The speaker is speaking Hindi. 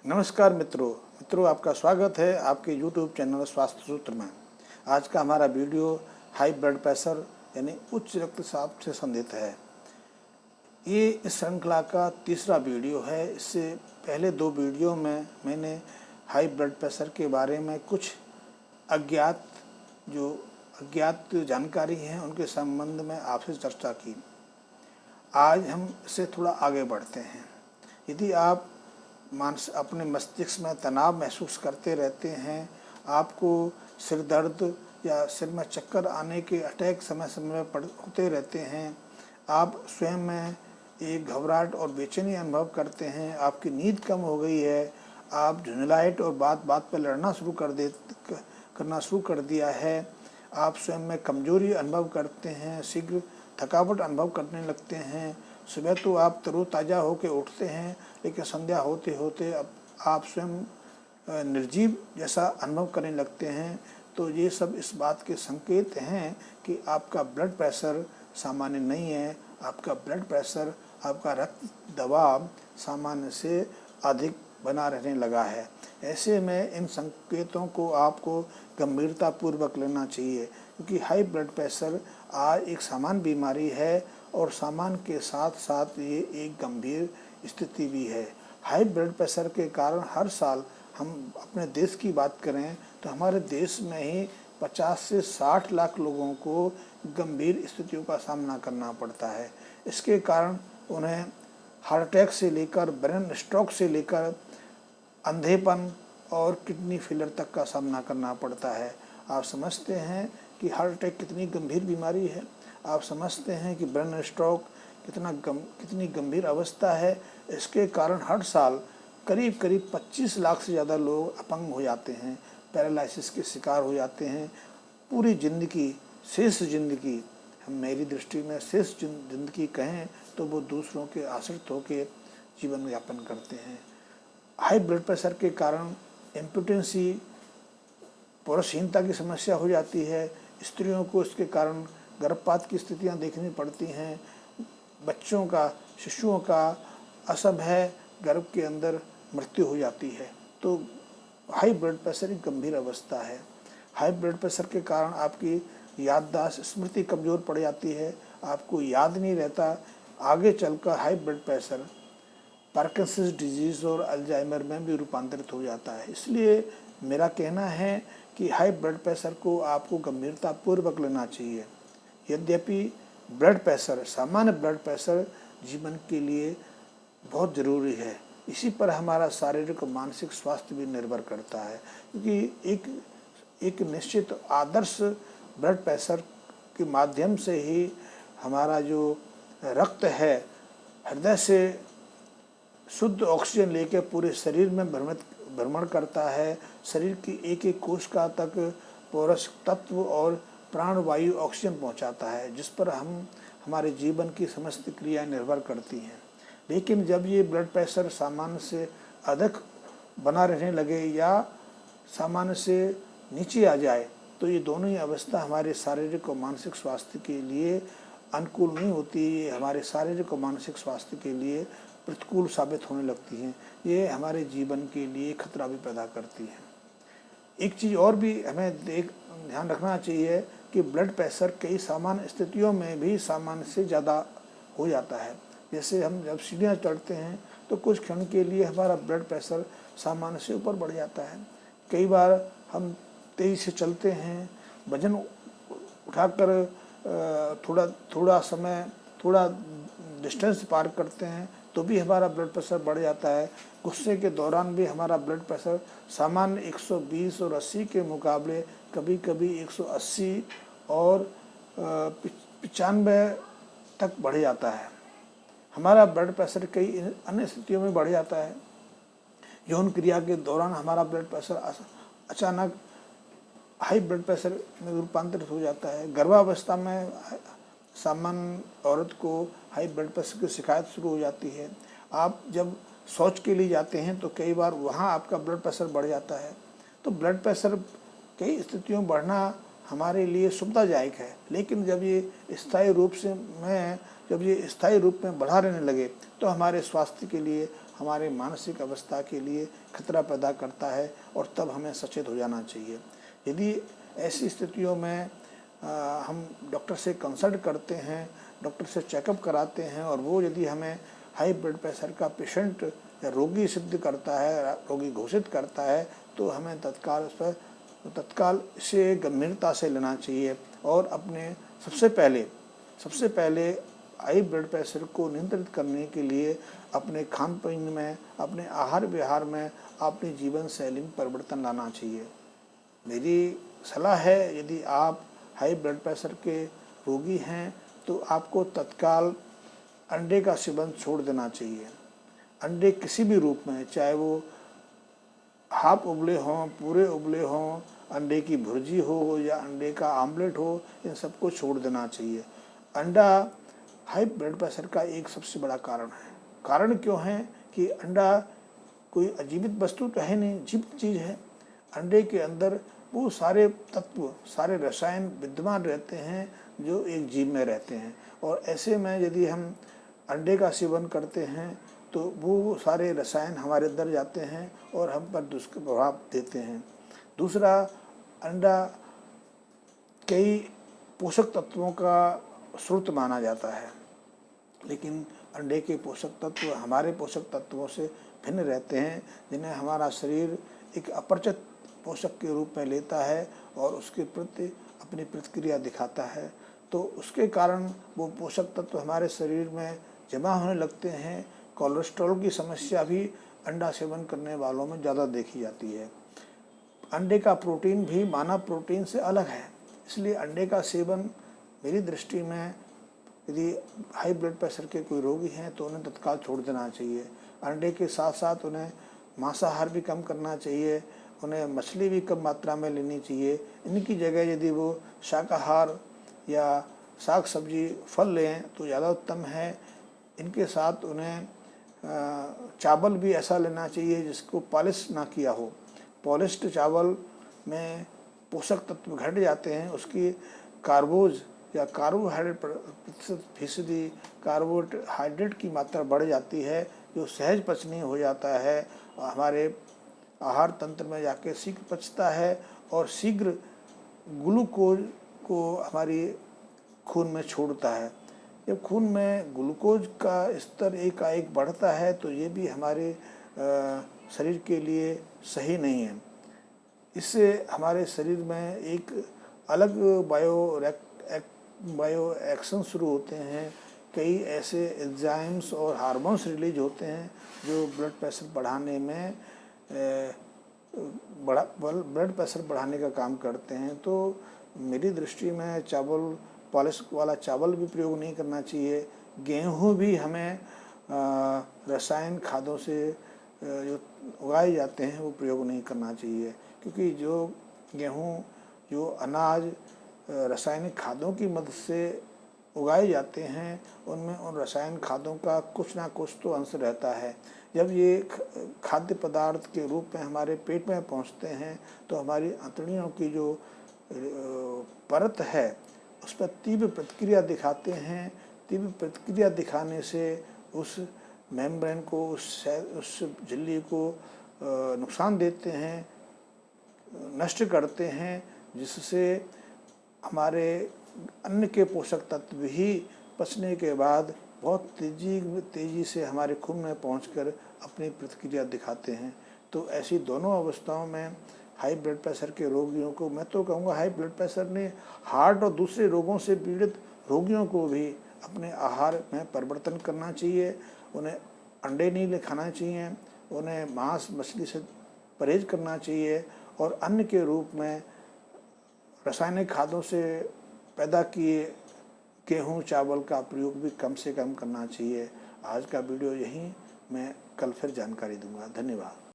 नमस्कार मित्रों आपका स्वागत है आपके यूट्यूब चैनल स्वास्थ्य सूत्र में। आज का हमारा वीडियो हाई ब्लड प्रेशर यानी उच्च रक्तचाप से संबंधित है। ये इस श्रृंखला का तीसरा वीडियो है। इससे पहले दो वीडियो में मैंने हाई ब्लड प्रेशर के बारे में कुछ अज्ञात जानकारी हैं उनके संबंध में आपसे चर्चा की। आज हम इससे थोड़ा आगे बढ़ते हैं। यदि आप अपने मस्तिष्क में तनाव महसूस करते रहते हैं, आपको सिर दर्द या सिर में चक्कर आने के अटैक समय समय पर होते रहते हैं, आप स्वयं में एक घबराहट और बेचैनी अनुभव करते हैं, आपकी नींद कम हो गई है, आप झुंझलाहट और बात बात पर लड़ना करना शुरू कर दिया है, आप स्वयं में कमजोरी अनुभव करते हैं, शीघ्र थकावट अनुभव करने लगते हैं। सुबह तो आप तरोताज़ा होकर उठते हैं, लेकिन संध्या होते होते अब आप स्वयं निर्जीव जैसा अनुभव करने लगते हैं। तो ये सब इस बात के संकेत हैं कि आपका ब्लड प्रेशर सामान्य नहीं है। आपका ब्लड प्रेशर, आपका रक्त दबाव सामान्य से अधिक बना रहने लगा है। ऐसे में इन संकेतों को आपको गंभीरतापूर्वक लेना चाहिए, क्योंकि हाई ब्लड प्रेशर आज एक सामान्य बीमारी है और सामान्य के साथ साथ ये एक गंभीर स्थिति भी है। हाई ब्लड प्रेशर के कारण हर साल, हम अपने देश की बात करें तो हमारे देश में ही 50 से 60 लाख लोगों को गंभीर स्थितियों का सामना करना पड़ता है। इसके कारण उन्हें हार्ट अटैक से लेकर ब्रेन स्ट्रोक से लेकर अंधेपन और किडनी फेलियर तक का सामना करना पड़ता है। आप समझते हैं कि हार्ट अटैक कितनी गंभीर बीमारी है। आप समझते हैं कि ब्रेन स्ट्रोक कितनी गंभीर अवस्था है। इसके कारण हर साल करीब 25 लाख से ज़्यादा लोग अपंग हो जाते हैं, पैरालिसिस के शिकार हो जाते हैं। पूरी ज़िंदगी, शेष ज़िंदगी, हम मेरी दृष्टि में शेष ज़िंदगी कहें तो वो दूसरों के आश्रित होकर जीवन यापन करते हैं। हाई ब्लड प्रेशर के कारण इम्पोटेंसी, पौरुषहीनता की समस्या हो जाती है। स्त्रियों को इसके कारण गर्भपात की स्थितियां देखनी पड़ती हैं। शिशुओं का असमय गर्भ के अंदर मृत्यु हो जाती है। तो हाई ब्लड प्रेशर एक गंभीर अवस्था है। हाई ब्लड प्रेशर के कारण आपकी याददाश्त, स्मृति कमज़ोर पड़ जाती है, आपको याद नहीं रहता। आगे चलकर high blood pressure Parkinson's disease और अल्जाइमर में भी रूपांतरित हो जाता है। इसलिए मेरा कहना है कि हाई ब्लड प्रेशर को आपको गंभीरतापूर्वक लेना चाहिए। यद्यपि ब्लड प्रेशर, सामान्य ब्लड प्रेशर जीवन के लिए बहुत ज़रूरी है। इसी पर हमारा शारीरिक और मानसिक स्वास्थ्य भी निर्भर करता है, क्योंकि एक निश्चित आदर्श ब्लड प्रेशर के माध्यम से ही हमारा जो रक्त है हृदय से शुद्ध ऑक्सीजन लेकर पूरे शरीर में भ्रमण करता है। शरीर की एक एक कोशिका तक पोषक तत्व और प्राणवायु ऑक्सीजन पहुंचाता है, जिस पर हमारे जीवन की समस्त क्रियाएं निर्भर करती हैं। लेकिन जब ये ब्लड प्रेशर सामान्य से अधिक बना रहने लगे या सामान्य से नीचे आ जाए, तो ये दोनों ही अवस्था हमारे शारीरिक और मानसिक स्वास्थ्य के लिए अनुकूल नहीं होती। ये हमारे शारीरिक और मानसिक स्वास्थ्य के लिए प्रतिकूल साबित होने लगती हैं। ये हमारे जीवन के लिए खतरा भी पैदा करती हैं। एक चीज़ और भी हमें ध्यान रखना चाहिए कि ब्लड प्रेशर कई सामान्य स्थितियों में भी सामान्य से ज़्यादा हो जाता है। जैसे हम जब सीढ़ियाँ चढ़ते हैं तो कुछ क्षण के लिए हमारा ब्लड प्रेशर सामान्य से ऊपर बढ़ जाता है। कई बार हम तेज़ी से चलते हैं, वजन उठाकर थोड़ा डिस्टेंस पार करते हैं तो भी हमारा ब्लड प्रेशर बढ़ जाता है। गुस्से के दौरान भी हमारा ब्लड प्रेशर सामान्य 120 और 80 के मुकाबले कभी कभी 180 और 95 तक बढ़ जाता है। हमारा ब्लड प्रेशर कई अन्य स्थितियों में बढ़ जाता है। यौन क्रिया के दौरान हमारा ब्लड प्रेशर अचानक हाई ब्लड प्रेशर में रूपांतरित हो जाता है। गर्भावस्था में सामान्य औरत को हाई ब्लड प्रेशर की शिकायत शुरू हो जाती है। आप जब शौच के लिए जाते हैं तो कई बार वहाँ आपका ब्लड प्रेशर बढ़ जाता है। तो ब्लड प्रेशर कई स्थितियों में बढ़ना हमारे लिए सुविधाजनक है, लेकिन जब ये स्थायी रूप में बढ़ा रहने लगे तो हमारे स्वास्थ्य के लिए हमारे मानसिक अवस्था के लिए खतरा पैदा करता है और तब हमें सचेत हो जाना चाहिए। यदि ऐसी स्थितियों में हम डॉक्टर से कंसल्ट करते हैं, डॉक्टर से चेकअप कराते हैं और वो यदि हमें हाई ब्लड प्रेशर का पेशेंट या रोगी सिद्ध करता है, रोगी घोषित करता है, तो हमें तत्काल इसे गंभीरता से लेना चाहिए और अपने सबसे पहले हाई ब्लड प्रेशर को नियंत्रित करने के लिए अपने खान पान में, अपने आहार विहार में, अपनी जीवन शैली में परिवर्तन लाना चाहिए। मेरी सलाह है, यदि आप हाई ब्लड प्रेशर के रोगी हैं तो आपको तत्काल अंडे का सेवन छोड़ देना चाहिए। अंडे किसी भी रूप में, चाहे वो हाफ उबले हों, पूरे उबले हों, अंडे की भुर्जी हो या अंडे का आमलेट हो, इन सबको छोड़ देना चाहिए। अंडा हाई ब्लड प्रेशर का एक सबसे बड़ा कारण है। कारण क्यों है कि अंडा कोई अजीवित वस्तु तो है नहीं, जीवित चीज़ है। अंडे के अंदर वो सारे तत्व, सारे रसायन विद्यमान रहते हैं जो एक जीव में रहते हैं, और ऐसे में यदि हम अंडे का सेवन करते हैं तो वो सारे रसायन हमारे अंदर जाते हैं और हम पर दुष्प्रभाव देते हैं। दूसरा, अंडा कई पोषक तत्वों का स्रोत माना जाता है, लेकिन अंडे के पोषक तत्व हमारे पोषक तत्वों से भिन्न रहते हैं, जिन्हें हमारा शरीर एक अपरिचित पोषक के रूप में लेता है और उसके प्रति अपनी प्रतिक्रिया दिखाता है। तो उसके कारण वो पोषक तत्व हमारे शरीर में जमा होने लगते हैं। कोलेस्ट्रॉल की समस्या भी अंडा सेवन करने वालों में ज़्यादा देखी जाती है। अंडे का प्रोटीन भी मानव प्रोटीन से अलग है, इसलिए अंडे का सेवन मेरी दृष्टि में, यदि हाई ब्लड प्रेशर के कोई रोगी हैं तो उन्हें तत्काल छोड़ देना चाहिए। अंडे के साथ साथ उन्हें मांसाहार भी कम करना चाहिए, उन्हें मछली भी कम मात्रा में लेनी चाहिए। इनकी जगह यदि वो शाकाहार या साग सब्जी फल लें तो ज़्यादा उत्तम है। इनके साथ उन्हें चावल भी ऐसा लेना चाहिए जिसको पॉलिश ना किया हो। पॉलिश्ड चावल में पोषक तत्व घट जाते हैं, उसकी कार्बोज या कार्बोहाइड्रेट फीसदी कार्बोहाइड्रेट की मात्रा बढ़ जाती है, जो सहज पचनीय हो जाता है, हमारे आहार तंत्र में जाके शीघ्र पचता है और शीघ्र ग्लूकोज को हमारी खून में छोड़ता है। जब खून में ग्लूकोज का स्तर एकाएक बढ़ता है तो ये भी हमारे शरीर के लिए सही नहीं है। इससे हमारे शरीर में एक अलग बायो एक्शन शुरू होते हैं। कई ऐसे एंजाइम्स और हार्मोन्स रिलीज होते हैं जो ब्लड प्रेशर बढ़ाने में ब्लड प्रेशर बढ़ाने का काम करते हैं। तो मेरी दृष्टि में चावल, पॉलिश वाला चावल भी प्रयोग नहीं करना चाहिए। गेहूँ भी हमें रसायन खादों से जो उगाए जाते हैं वो प्रयोग नहीं करना चाहिए, क्योंकि जो गेहूँ, जो अनाज रासायनिक खादों की मदद से उगाए जाते हैं, उनमें उन रासायनिक खादों का कुछ ना कुछ तो अंश रहता है। जब ये खाद्य पदार्थ के रूप में हमारे पेट में पहुंचते हैं तो हमारी आंतड़ियों की जो परत है उस पर तीव्र प्रतिक्रिया दिखाते हैं। तीव्र प्रतिक्रिया दिखाने से उस मेम्ब्रेन को, उस झिल्ली को नुकसान देते हैं, नष्ट करते हैं, जिससे हमारे अन्न के पोषक तत्व ही पचने के बाद बहुत तेज़ी से हमारे खून में पहुंचकर अपनी प्रतिक्रिया दिखाते हैं। तो ऐसी दोनों अवस्थाओं में हाई ब्लड प्रेशर के रोगियों को, मैं तो कहूँगा हाई ब्लड प्रेशर ने हार्ट और दूसरे रोगों से पीड़ित रोगियों को भी अपने आहार में परिवर्तन करना चाहिए। उन्हें अंडे नहीं खाना चाहिए, उन्हें मांस मछली से परहेज करना चाहिए और अन्न के रूप में रासायनिक खादों से पैदा किए गेहूँ चावल का प्रयोग भी कम से कम करना चाहिए। आज का वीडियो यहीं, मैं कल फिर जानकारी दूंगा। धन्यवाद।